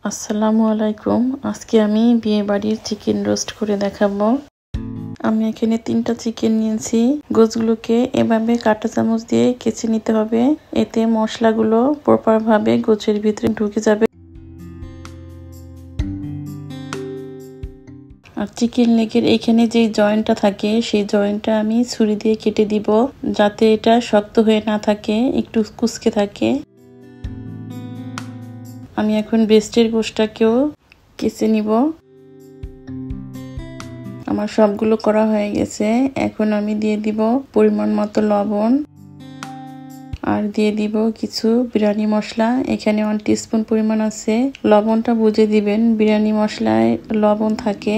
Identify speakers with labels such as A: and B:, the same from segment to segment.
A: আসসালামু আলাইকুম। আজকে আমি বিয়ে বাড়ির চিকেন রোস্ট করে দেখাবো। আমি এখানে 3টা চিকেন নিয়েছি। গোছগুলোকে এভাবে কাঁটা চামচ দিয়ে কেচে নিতে হবে, এতে মশলাগুলো প্রপার ভাবে গোছের ভিতরে ঢুকে যাবে। আর চিকেন লেগের এখানে যে জয়েন্টটা থাকে সেই জয়েন্টটা আমি ছুরি দিয়ে কেটে দিব, যাতে এটা শক্ত হয়ে না থাকে, একটু কুচকে থাকে। আমি এখন ব্রেস্টের গোশটাকেও কেচে নিব। আমার সবগুলো করা হয়ে গেছে। এখন আমি দিয়ে দিব পরিমাণ মতো লবণ, আর দিয়ে দিব কিছু বিরিয়ানি মশলা। এখানে 1 টিস্পুন পরিমাণ আছে। লবণটা বুঝে দিবেন, বিরিয়ানি মশলায় লবণ থাকে।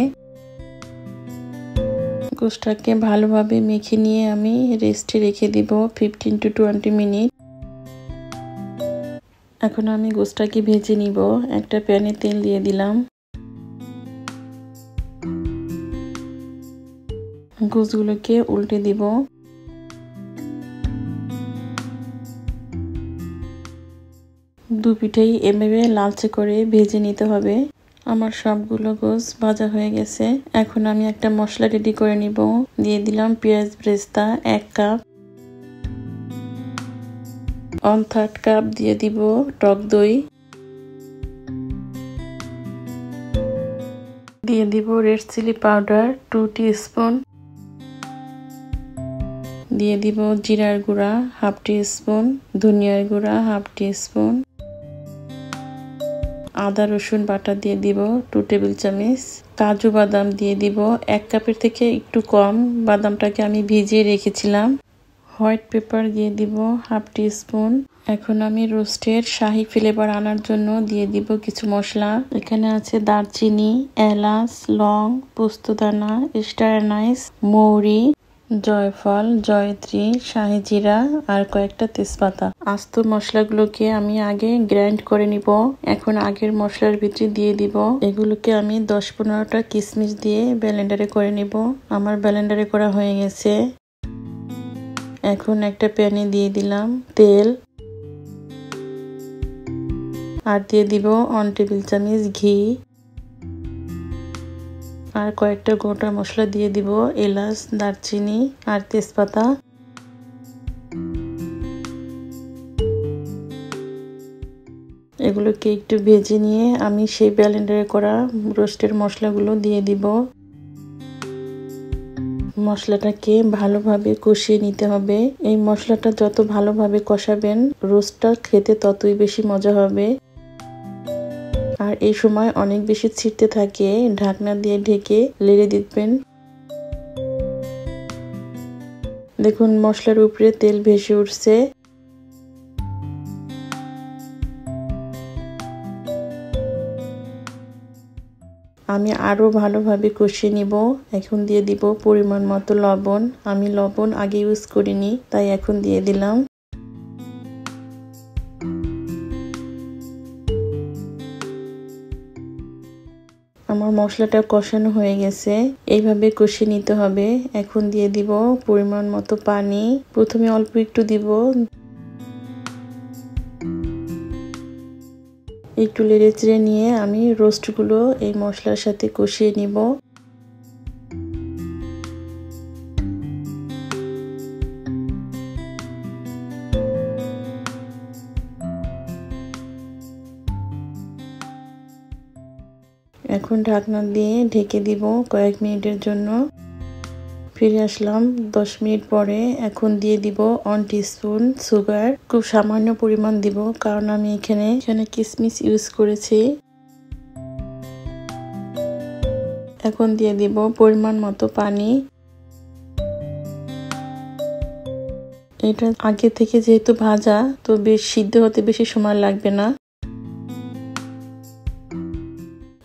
A: গোশটাকে ভালোভাবে মেখে নিয়ে আমি রেস্টে রেখে দিব 15 to 20 মিনিট। এখন আমি গোশটাকে ভেজে নিব। একটা প্যানে তেল দিয়ে দিলাম। গোশগুলোকে উল্টে দিব। দু পিঠেই এভাবে লালচে করে ভেজে নিতে হবে। আমার সবগুলো গোশ ভাজা হয়ে গেছে। এখন আমি একটা মশলা রেডি করে নিব। দিয়ে দিলাম পেঁয়াজ বেরেস্তা 1 কাপ, 1/3 কাপ দিয়ে দিব টক দই, দিয়ে দিব রেড চিলি পাউডার 2 টিস্পুন, দিয়ে দিব জিরার গুঁড়া 1/2 টিস্পুন, ধনিয়ার গুঁড়া 1/2 টিস্পুন, আদা রসুন বাটা দিয়ে দিব 2 টেবিল চামচ, কাজু বাদাম দিয়ে দিব 1 কাপের থেকে একটু কম। বাদামটাকে আমি ভিজিয়ে রেখেছিলাম। হোয়াইট পেপার দিয়ে দিব 1/2 টিস্পুন। এখন আমি রোস্টের শাহি ফ্লেভার আনার জন্য দিয়ে দিব কিছু মশলা। এখানে আছে দারচিনি, এলাচ, লং, পোস্তদানা, স্টার অ্যানাইস, মৌরি, জয়ফল, জয়ত্রী, শাহি জিরা আর কয়েকটা তেজপাতা। আস্ত মশলাগুলোকে আমি আগে গ্রাইন্ড করে নিব। এখন আগের মশলার ভিতরে দিয়ে দিব। এগুলোকে আমি 10-15টা কিশমিশ দিয়ে ব্লেন্ডারে করে নিব। আমার ব্লেন্ডারে করা হয়ে গেছে। এখন একটা প্যানে দিয়ে দিলাম তেল, আর দিয়ে দিব 1 টেবিল চামচ ঘি, আর কয়েকটা গোটা মশলা দিয়ে দিব, এলাচ, দারচিনি আর তেজপাতা। এগুলোকে একটু ভেজে নিয়ে আমি সেই ব্লেন্ডারে করা রোস্টের মশলাগুলো দিয়ে দিব। মশলাটাকে ভালোভাবে কষিয়ে নিতে হবে। এই মশলাটা যত ভালোভাবে কষাবেন, রোস্টটা খেতে ততই বেশি মজা হবে। আর এই সময় অনেক বেশি ছিটতে থাকে, ঢাকনা দিয়ে ঢেকে লেড়ে দিবেন। দেখুন মশলার উপরে তেল ভেসে উঠছে। আমি আরো ভালোভাবে কষিয়ে নিব। এখন দিয়ে দিব পরিমাণ মতো লবণ। আমি লবণ আগে ইউজ করিনি, তাই এখন দিয়ে দিলাম। আমার মশলাটা কষানো হয়ে গেছে। এইভাবে কষিয়ে নিতে হবে। এখন দিয়ে দিব পরিমাণ মতো পানি। প্রথমে অল্প একটু দিব, একটু নেড়ে চেড়ে নিয়ে আমি রোস্টগুলো এই মশলার সাথে কষিয়ে নিব। এখন ঢাকনা দিয়ে ঢেকে দিব কয়েক মিনিটের জন্য। ফিরে আসলাম 10 মিনিট পরে। এখন দিয়ে দিব 1 টিস্পুন সুগার। খুব সামান্য পরিমাণ দিব, কারণ আমি এখানে কিশমিশ ইউজ করেছি। এখন দিয়ে দিব পরিমাণ মতো পানি। এটা আগে থেকে যেহেতু ভাজা, তো বেশ সিদ্ধ হতে বেশি সময় লাগবে না।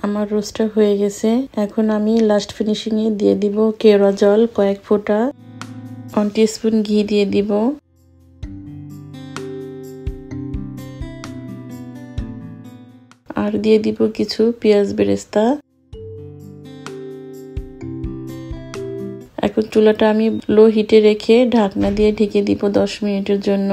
A: আমার রোস্টটা হয়ে গেছে। এখন আমি লাস্ট ফিনিশিং এ দিয়ে দিব কেওড়া জল কয়েক ফোঁটা, 1 টিস্পুন ঘি দিয়ে দিব, আর দিয়ে দিব কিছু পেঁয়াজ বেরেস্তা। এখন চুলাটা আমি লো হিটে রেখে ঢাকনা দিয়ে ঢেকে দিব 10 মিনিটের জন্য।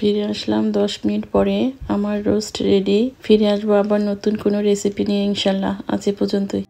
A: ফিরে আসলাম 10 মিনিট পরে। আমার রোস্ট রেডি। ফিরে আসবো আবার নতুন কোনো রেসিপি নিয়ে ইনশাল্লাহ। আজ এ পর্যন্তই।